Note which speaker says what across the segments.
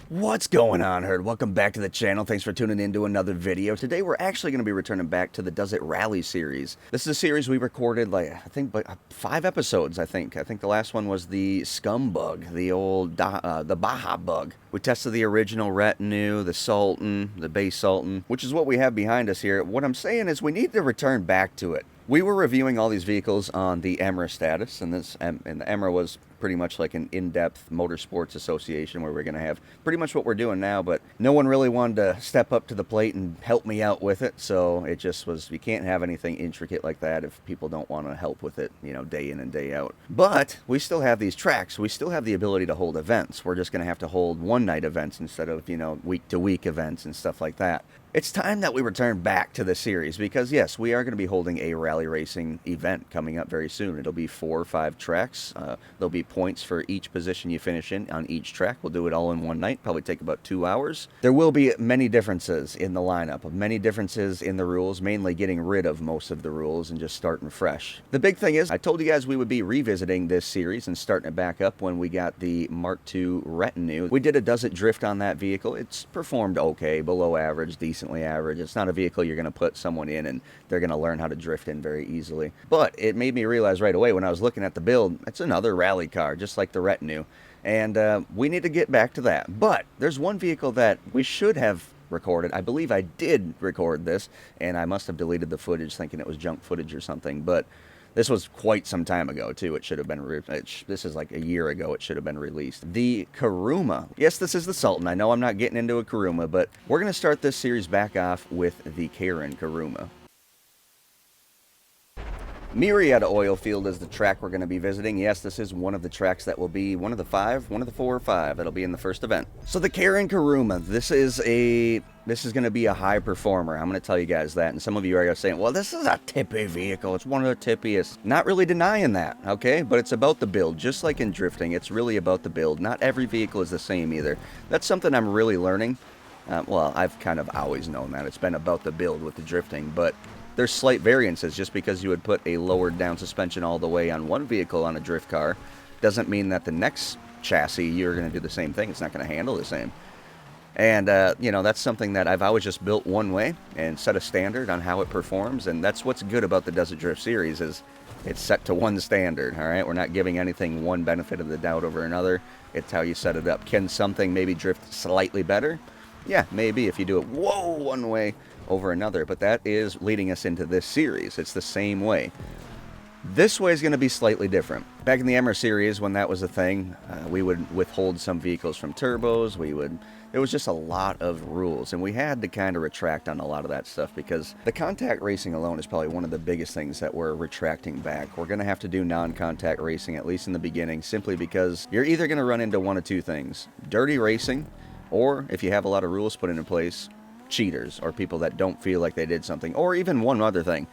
Speaker 1: What's going on, Herd? Welcome back to the channel. Thanks for tuning in to another video. Today we're actually going to be returning back to the Does It Rally series. This is a series we recorded, like, I think, 5 episodes, I think. I think the last one was the Scum Bug, the old, the Baja Bug. We tested the original Retinue, the Sultan, the Base Sultan, which is what we have behind us here. What I'm saying is we need to return back to it. We were reviewing all these vehicles on the EMRA status, and the EMRA was pretty much like an in-depth motorsports association where we're going to have pretty much what we're doing now, but no one really wanted to step up to the plate and help me out with it, so it just was, you can't have anything intricate like that if people don't want to help with it, you know, day in and day out. But we still have these tracks. We still have the ability to hold events. We're just going to have to hold one-night events instead of, you know, week-to-week events and stuff like that. It's time that we return back to the series because, yes, we are going to be holding a rally racing event coming up very soon. It'll be 4 or 5 tracks. There'll be points for each position you finish in on each track. We'll do it all in one night, probably take about 2 hours. There will be many differences in the lineup, many differences in the rules, mainly getting rid of most of the rules and just starting fresh. The big thing is, I told you guys we would be revisiting this series and starting it back up when we got the Mark II Retinue. We did a Does It Drift on that vehicle. It's performed okay, below average, decent average. It's not a vehicle you're going to put someone in and they're going to learn how to drift in very easily. But it made me realize right away when I was looking at the build, it's another rally car, just like the Retinue. And we need to get back to that. But there's one vehicle that we should have recorded. I believe I did record this, and I must have deleted the footage thinking it was junk footage or something. But this was quite some time ago, too. It should have been, this is like a year ago it should have been released. The Kuruma. Yes, this is the Sultan. I know I'm not getting into a Kuruma, but we're going to start this series back off with the Karin Kuruma. Myriad Oil Field is the track we're going to be visiting. Yes, this is one of the tracks that will be one of the 4 or 5 that'll be in the first event. So the Karin Kuruma, this is going to be a high performer. I'm going to tell you guys that. And some of you are saying, well, this is a tippy vehicle. It's one of the tippiest. Not really denying that, okay? But it's about the build. Just like in drifting, it's really about the build. Not every vehicle is the same either. That's something I'm really learning. Well, I've kind of always known that. It's been about the build with the drifting, but there's slight variances. Just because you would put a lowered down suspension all the way on one vehicle on a drift car doesn't mean that the next chassis you're going to do the same thing. It's not going to handle the same. And, you know, that's something that I've always just built one way and set a standard on how it performs. And that's what's good about the Does It Drift series is it's set to one standard, all right? We're not giving anything one benefit of the doubt over another. It's how you set it up. Can something maybe drift slightly better? Yeah, maybe if you do it, one way over another, but that is leading us into this series. It's the same way. This way is going to be slightly different. Back in the EMRA series, when that was a thing, we would withhold some vehicles from turbos. There was just a lot of rules, and we had to kind of retract on a lot of that stuff because the contact racing alone is probably one of the biggest things that we're retracting back. We're going to have to do non-contact racing, at least in the beginning, simply because you're either going to run into one of two things: dirty racing, or if you have a lot of rules put into place, cheaters or people that don't feel like they did something. Or even one other thing,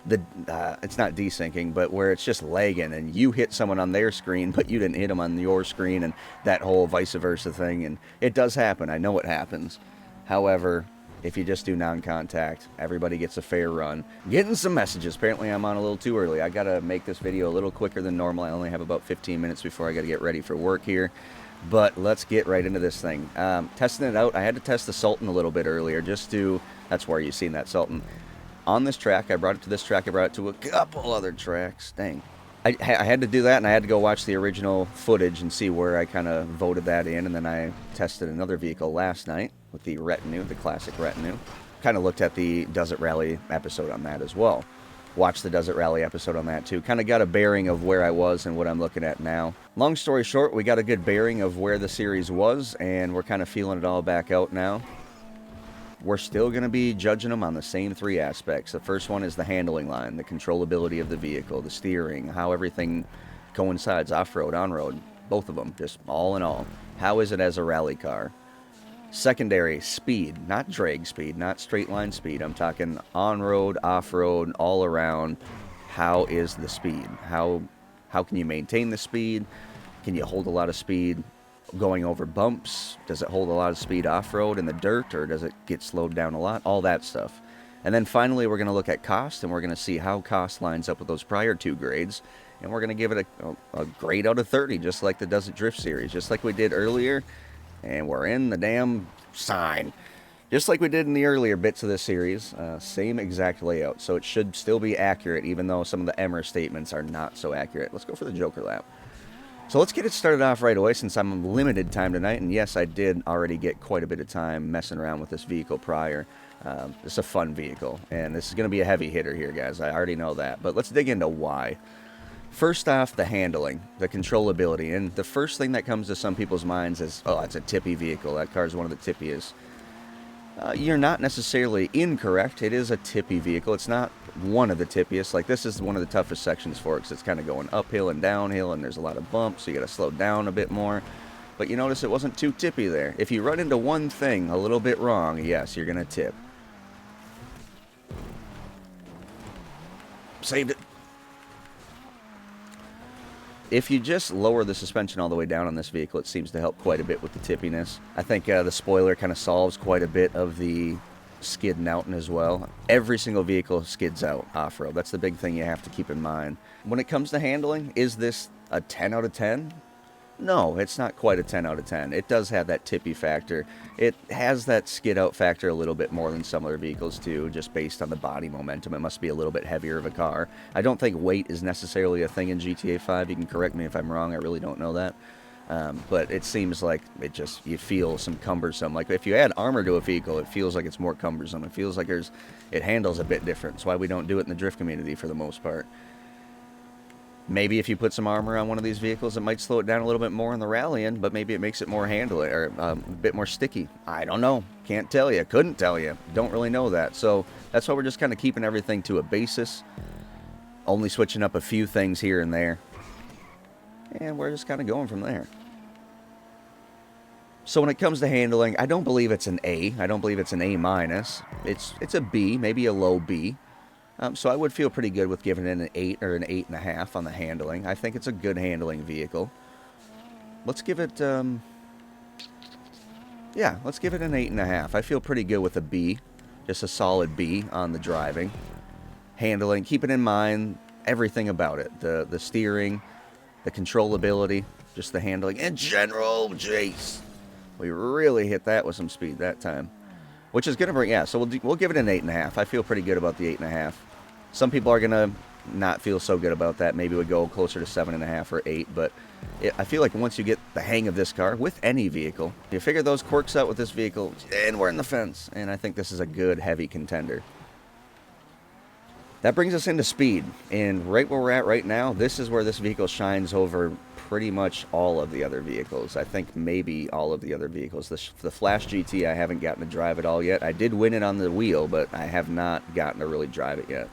Speaker 1: it's not desyncing, but where it's just lagging and you hit someone on their screen but you didn't hit them on your screen, and that whole vice versa thing. And it does happen. I know it happens. However, if you just do non-contact, everybody gets a fair run. Getting some messages. Apparently I'm on a little too early. I gotta make this video a little quicker than normal. I only have about 15 minutes before I gotta get ready for work here. But let's get right into this thing. Testing it out, I had to test the Sultan a little bit earlier, that's where you've seen that Sultan. On this track, I brought it to this track, I brought it to a couple other tracks. Dang. I had to do that, and I had to go watch the original footage and see where I kind of voted that in, and then I tested another vehicle last night with the Retinue, the classic Retinue. Kind of looked at the Does It Rally episode on that as well. Watched the Does It Rally episode on that too. Kind of got a bearing of where I was and what I'm looking at now. Long story short, we got a good bearing of where the series was, and we're kind of feeling it all back out now. We're still going to be judging them on the same 3 aspects. The first one is the handling line, the controllability of the vehicle, the steering, how everything coincides, off-road, on-road, both of them, just all in all. How is it as a rally car? Secondary, speed, not drag speed, not straight line speed. I'm talking on-road, off-road, all around. How is the speed? How can you maintain the speed? Can you hold a lot of speed going over bumps? Does it hold a lot of speed off-road in the dirt, or does it get slowed down a lot? All that stuff. And then finally, we're going to look at cost, and we're going to see how cost lines up with those prior 2 grades. And we're going to give it a grade out of 30, just like the Does It Drift series. Just like we did earlier, And we're in the damn sign. Just like we did in the earlier bits of this series, same exact layout. So it should still be accurate, even though some of the Emmer statements are not so accurate. Let's go for the Joker lap. So let's get it started off right away since I'm limited time tonight. And yes, I did already get quite a bit of time messing around with this vehicle prior. This is a fun vehicle, and this is going to be a heavy hitter here, guys. I already know that. But let's dig into why. First off, the handling, the controllability. And the first thing that comes to some people's minds is, oh, it's a tippy vehicle. That car is one of the tippiest. You're not necessarily incorrect. It is a tippy vehicle. It's not one of the tippiest. Like, this is one of the toughest sections for it because it's kind of going uphill and downhill, and there's a lot of bumps, so you got to slow down a bit more. But you notice it wasn't too tippy there. If you run into one thing a little bit wrong, yes, you're going to tip. Saved it. If you just lower the suspension all the way down on this vehicle, it seems to help quite a bit with the tippiness. I think the spoiler kind of solves quite a bit of the skidding out as well. Every single vehicle skids out off-road. That's the big thing you have to keep in mind. When it comes to handling, is this a 10 out of 10? No, it's not quite a 10 out of 10. It does have that tippy factor. It has that skid out factor a little bit more than some other vehicles too, just based on the body momentum. It must be a little bit heavier of a car. I don't think weight is necessarily a thing in GTA 5. You can correct me if I'm wrong. I really don't know that. But it seems like it just, you feel some cumbersome. Like if you add armor to a vehicle, it feels like it's more cumbersome. It feels like it handles a bit different. That's why we don't do it in the drift community for the most part. Maybe if you put some armor on one of these vehicles, it might slow it down a little bit more in the rallying, but maybe it makes it more handling, or a bit more sticky. I don't know. Can't tell you. Couldn't tell you. Don't really know that. So that's why we're just kind of keeping everything to a basis, only switching up a few things here and there. And we're just kind of going from there. So when it comes to handling, I don't believe it's an A. I don't believe it's an A minus. It's a B, maybe a low B. So I would feel pretty good with giving it an 8 or an 8.5 on the handling. I think it's a good handling vehicle. Let's give it, yeah, let's give it an 8.5. I feel pretty good with a B, just a solid B on the driving. Handling, keeping in mind everything about it. The steering, the controllability, just the handling. In general, jeez, we really hit that with some speed that time. Which is going to bring, yeah, so we'll give it an 8.5. I feel pretty good about the 8.5. Some people are going to not feel so good about that. Maybe we'd go closer to 7.5 or 8. But I feel like once you get the hang of this car, with any vehicle, you figure those quirks out with this vehicle, and we're in the fence. And I think this is a good, heavy contender. That brings us into speed. And right where we're at right now, this is where this vehicle shines over pretty much all of the other vehicles. I think maybe all of the other vehicles. The Flash GT, I haven't gotten to drive it all yet. I did win it on the wheel, but I have not gotten to really drive it yet.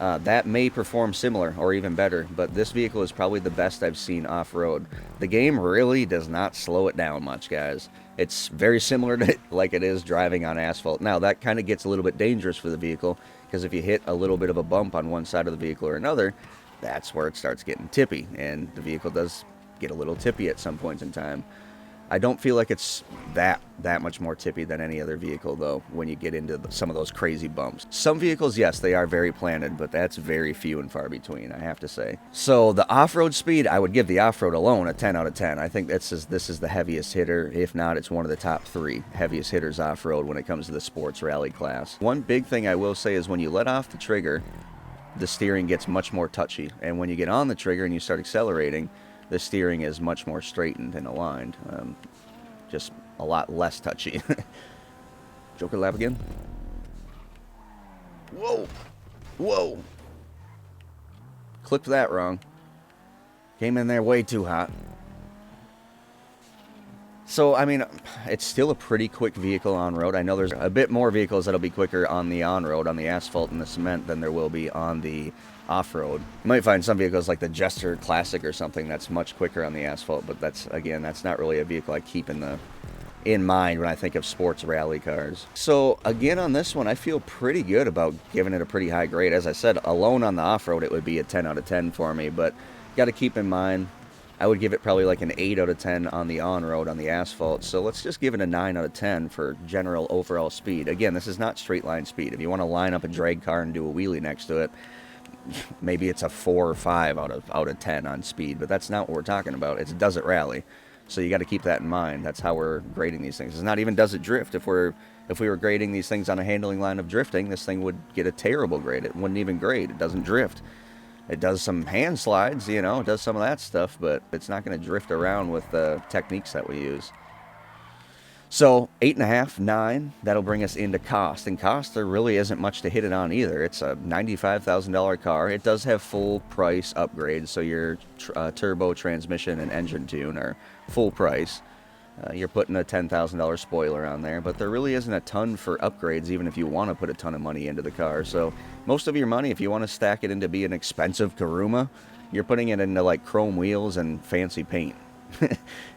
Speaker 1: That may perform similar or even better, but this vehicle is probably the best I've seen off-road. The game really does not slow it down much, guys. It's very similar to like it is driving on asphalt. Now, that kind of gets a little bit dangerous for the vehicle, because if you hit a little bit of a bump on one side of the vehicle or another, that's where it starts getting tippy, and the vehicle does get a little tippy at some points in time. I don't feel like it's that much more tippy than any other vehicle, though, when you get into some of those crazy bumps. Some vehicles, yes, they are very planted, but that's very few and far between, I have to say. So the off-road speed, I would give the off-road alone a 10 out of 10. I think this is the heaviest hitter. If not, it's one of the top 3 heaviest hitters off-road when it comes to the sports rally class. One big thing I will say is when you let off the trigger, the steering gets much more touchy. And when you get on the trigger and you start accelerating, the steering is much more straightened and aligned. Just a lot less touchy. Joker lap again. Whoa. Whoa. Clipped that wrong. Came in there way too hot. So, I mean, it's still a pretty quick vehicle on road. I know there's a bit more vehicles that'll be quicker on the on-road, on the asphalt and the cement, than there will be on the off-road. You might find some vehicles like the Jester Classic or something that's much quicker on the asphalt, but that's not really a vehicle I keep in mind when I think of sports rally cars. So, again, on this one, I feel pretty good about giving it a pretty high grade. As I said, alone on the off-road, it would be a 10 out of 10 for me, but you got to keep in mind, I would give it probably like an 8 out of 10 on the on-road, on the asphalt. So let's just give it a 9 out of 10 for general overall speed. Again, this is not straight line speed. If you want to line up a drag car and do a wheelie next to it, maybe it's a 4 or 5 out of 10 on speed. But that's not what we're talking about. It's Does It Rally. So you got to keep that in mind. That's how we're grading these things. It's not even does it drift. If we were grading these things on a handling line of drifting, this thing would get a terrible grade. It wouldn't even grade. It doesn't drift. It does some hand slides, you know, it does some of that stuff, but it's not going to drift around with the techniques that we use. So 8.5, 9, that'll bring us into cost. And cost, there really isn't much to hit it on either. It's a $95,000 car. It does have full price upgrades, so your turbo, transmission, and engine tune are full price. You're putting a $10,000 spoiler on there, but there really isn't a ton for upgrades, even if you want to put a ton of money into the car. So most of your money, if you want to stack it into be an expensive Kuruma, you're putting it into like chrome wheels and fancy paint.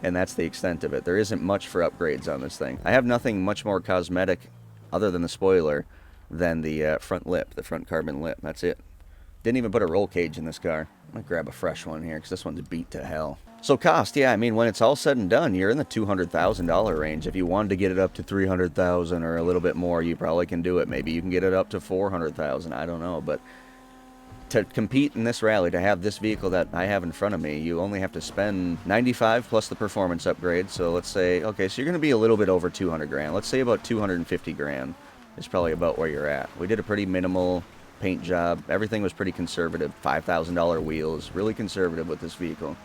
Speaker 1: And that's the extent of it. There isn't much for upgrades on this thing. I have nothing much more cosmetic other than the spoiler than the front lip, the front carbon lip. That's it. Didn't even put a roll cage in this car. I'm going to grab a fresh one here because this one's beat to hell. So cost, yeah, I mean, when it's all said and done, you're in the $200,000 range. If you wanted to get it up to $300,000 or a little bit more, you probably can do it. Maybe you can get it up to $400,000. I don't know, but to compete in this rally, to have this vehicle that I have in front of me, you only have to spend 95 plus the performance upgrade. So let's say, okay, so you're going to be a little bit over 200 grand. Let's say about 250 grand is probably about where you're at. We did a pretty minimal paint job. Everything was pretty conservative. $5,000 wheels, really conservative with this vehicle.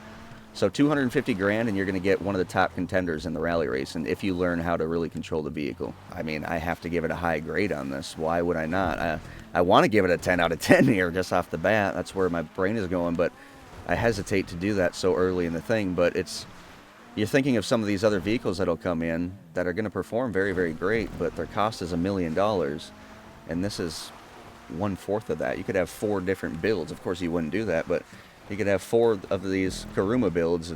Speaker 1: So 250 grand, and you're going to get one of the top contenders in the rally race. And if you learn how to really control the vehicle, I mean, I have to give it a high grade on this. Why would I not? I want to give it a 10 out of 10 here just off the bat. That's where my brain is going, but I hesitate to do that so early in the thing. But you're thinking of some of these other vehicles that'll come in that are going to perform very, very great, but their cost is $1 million, and this is 1/4 of that. You could have 4 different builds. Of course, you wouldn't do that, but you could have 4 of these Kuruma builds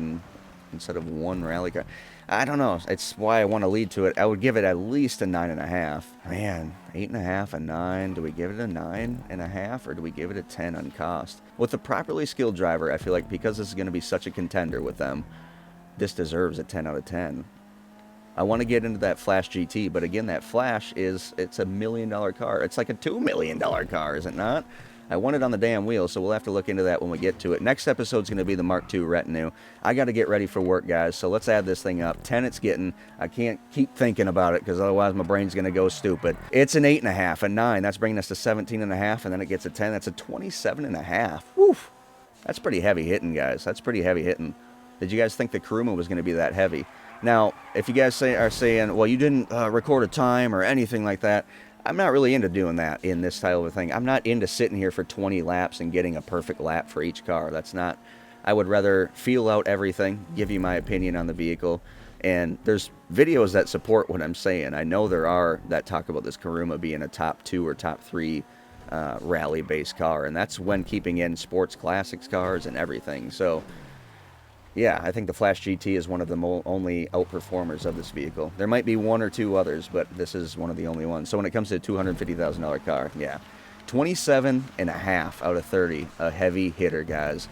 Speaker 1: instead of one rally car. I don't know. It's why I want to lead to it. I would give it at least a 9.5. Man, 8.5, a 9. Do we give it a 9.5 or do we give it a 10 on cost? With a properly skilled driver, I feel like because this is going to be such a contender with them, this deserves a 10 out of 10. I want to get into that Flash GT, but again, that Flash it's a $1 million car. It's like a $2 million car, is it not? I want it on the damn wheel, so we'll have to look into that when we get to it. Next episode's going to be the Mark II Retinue. I got to get ready for work, guys, so let's add this thing up. 10 it's getting. I can't keep thinking about it because otherwise my brain's going to go stupid. It's an 8.5, a 9. That's bringing us to 17.5, and then it gets a 10. That's a 27.5. Woof. That's pretty heavy hitting, guys. That's pretty heavy hitting. Did you guys think the Kuruma was going to be that heavy? Now, if you guys are saying, well, you didn't record a time or anything like that, I'm not really into doing that in this style of a thing. I'm not into sitting here for 20 laps and getting a perfect lap for each car. That's not... I would rather feel out everything, give you my opinion on the vehicle, and there's videos that support what I'm saying. I know there are that talk about this Kuruma being a top 2 or top 3 rally-based car, and that's when keeping in sports classics cars and everything. So yeah, I think the Flash GT is one of the only outperformers of this vehicle. There might be 1 or 2 others, but this is one of the only ones. So when it comes to a $250,000 car, yeah, 27.5 out of 30, a heavy hitter, guys.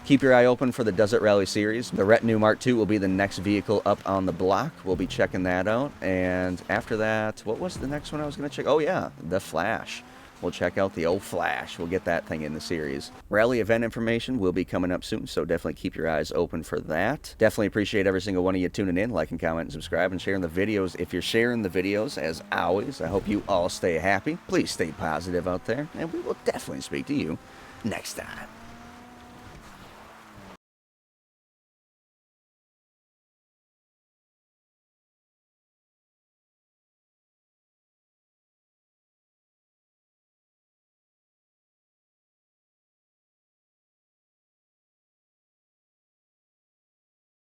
Speaker 1: Keep your eye open for the Desert Rally Series. The Retinue Mark II will be the next vehicle up on the block. We'll be checking that out. And after that, what was the next one I was going to check? Oh, yeah, the Flash. We'll check out the old Flash. We'll get that thing in the series. Rally event information will be coming up soon, so definitely keep your eyes open for that. Definitely appreciate every single one of you tuning in, liking, comment, and subscribe, and sharing the videos. If you're sharing the videos, as always, I hope you all stay happy. Please stay positive out there, and we will definitely speak to you next time.